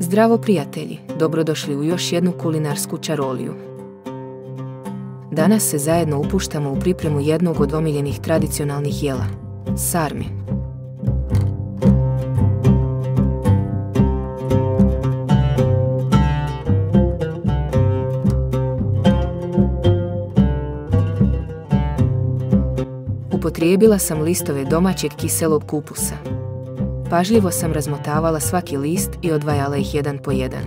Zdravo prijatelji, dobrodošli u još jednu kulinarsku čaroliju. Danas se zajedno upuštamo u pripremu jednog od omiljenih tradicionalnih jela – sarmi. Upotrijebila sam listove domaćeg kiselog kupusa. Pažljivo sam razmotavala svaki list i odvajala ih jedan po jedan.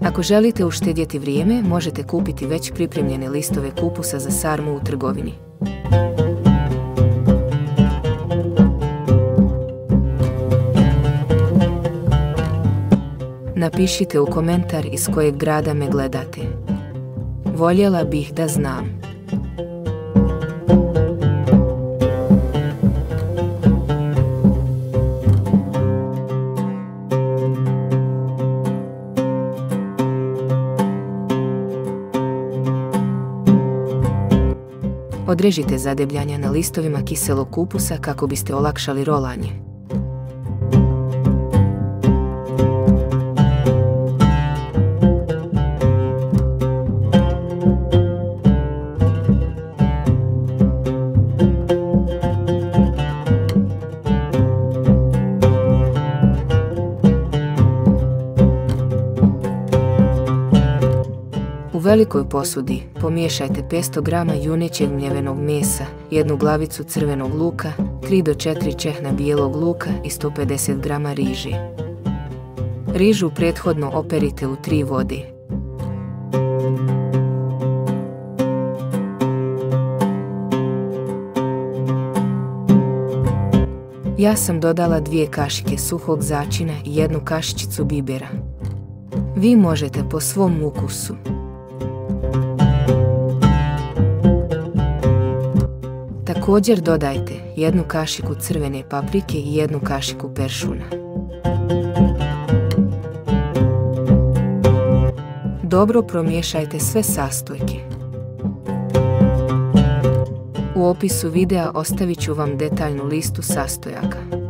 Ako želite uštedjeti vrijeme, možete kupiti već pripremljene listove kupusa za sarmu u trgovini. Napišite u komentar iz kojeg grada me gledate. Voljela bih da znam. Odrežite zadebljanja na listovima kiselog kupusa kako biste olakšali rolanje. U velikoj posudi pomiješajte 500 g junećeg mljevenog mesa, 1 glavicu crvenog luka, 3 do 4 čehna bijelog luka i 150 g riže. Rižu prethodno operite u 3 vode. Ja sam dodala 2 kašike suhog začina i 1 kašičicu bibera. Vi možete po svom ukusu. Također dodajte 1 kašiku crvene paprike i 1 kašiku peršuna. Dobro promiješajte sve sastojke. U opisu videa ostavit ću vam detaljnu listu sastojaka.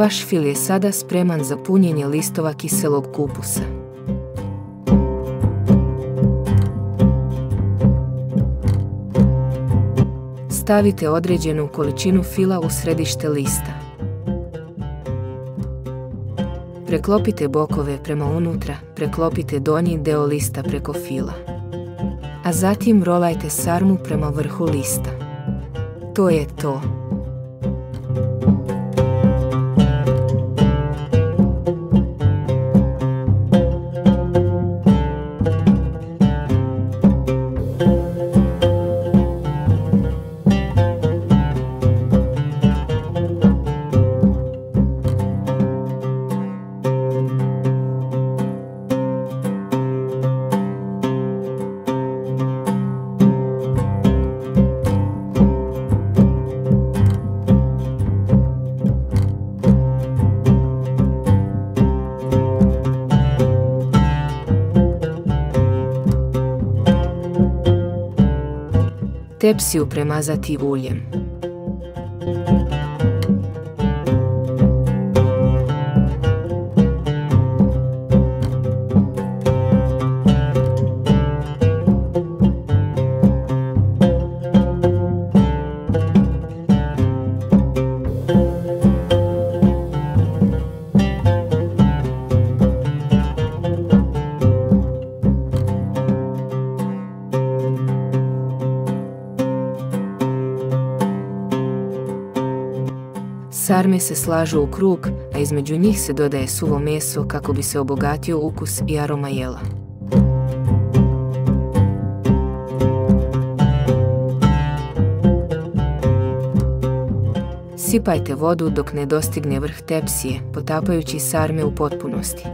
Vaš fil je sada spreman za punjenje listova kiselog kupusa. Stavite određenu količinu fila u središte lista. Preklopite bokove prema unutra, preklopite donji deo lista preko fila. A zatim rolajte sarmu prema vrhu lista. To je to. Tepsiju premazati uljem. Sarme se slažu u krug, a između njih se dodaje suvo meso kako bi se obogatio ukus i aroma jela. Sipajte vodu dok ne dostigne vrh tepsije, potapajući sarme u potpunosti.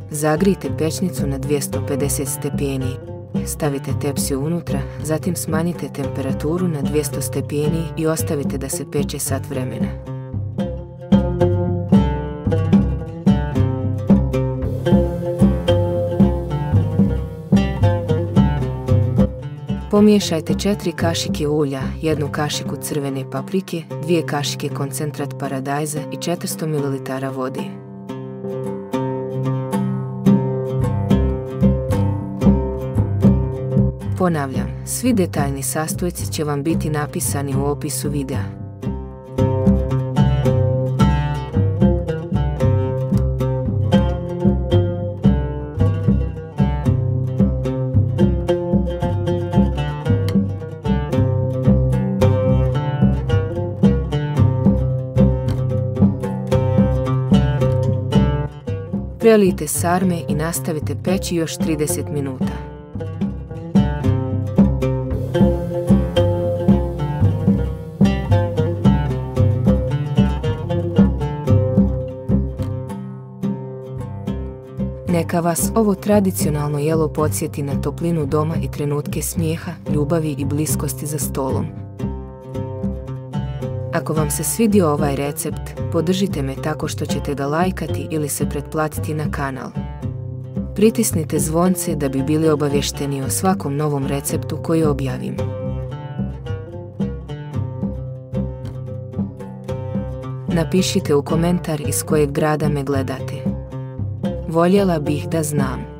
Zagrijte pećnicu na 250 stepeni. Stavite tepsiju unutra, zatim smanjite temperaturu na 200 stepeni i ostavite da se peče sat vremena. Pomiješajte 4 kašike ulja, 1 kašiku crvene paprike, 2 kašike koncentrat paradajza i 400 ml vode. Ponavljam, svi detaljni sastojci će vam biti napisani u opisu videa. Prelijte sarme i nastavite peći još 30 minuta. Neka vas ovo tradicionalno jelo podsjeti na toplinu doma i trenutke smijeha, ljubavi i bliskosti za stolom. Ako vam se svidio ovaj recept, podržite me tako što ćete ga lajkati ili se pretplatiti na kanal. Pritisnite zvonce da bi bili obavješteni o svakom novom receptu koji objavim. Napišite u komentar iz kojeg grada me gledate. Voljela bih da znam.